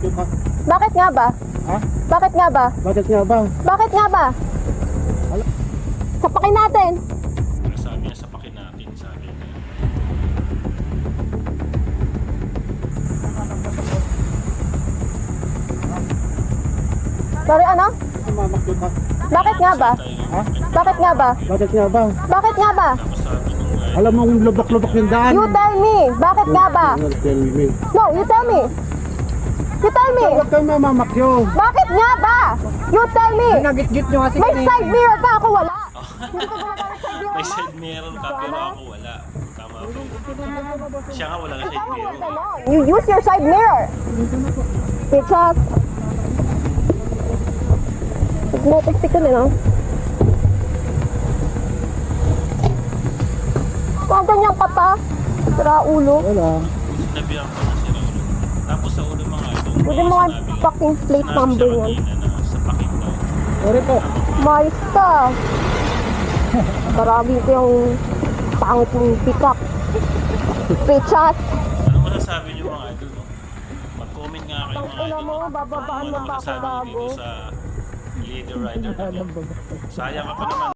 ka. Bakit nga ba? Ha? Bakit nga ba? Bakit nga ba? Bakit nga ba? Sapakin natin. Sabi niya, sapakin natin, sabi niya. Sorry, ano? Mamakyo ka. Bakit nga ba? Ha? Bakit nga ba? Bakit nga ba? Bakit nga ba? Tapos sabi nung guy, Alam mo kung lubak-lubak yung daan. You tell me. Bakit nga ba? Don't tell me. No, you tell me. You tell me. Huwag kang mamamakyo. Bakit nga ba? You tell me. Nagit-git nyo kasi May side mirror ka, ako wala. Hindi ko gumagamit side mirror may mo. side mirror ka pero ako wala. Tama ba yun? Siya nga wala ka side mirror. You use your side mirror. Bitches. Motistik ko nila. Ganyan ka pa. Sira ulo. Wala. Sinabihan ko na si Rolo. Tapos sa ulo mga ito, Pwede mo nga fucking plate number yan. na sapakin daw. Sorry po. Mais ka. Marami ko yung pangit mong pick-up. Bitches. Ano masasabi niyo mga idol? No? Mag-comment nga kayo mga Ina idol. mo, bababaan Ano mo pa ako masasabi niyo bago. dito sa leader rider na to? Sayang ka pa naman.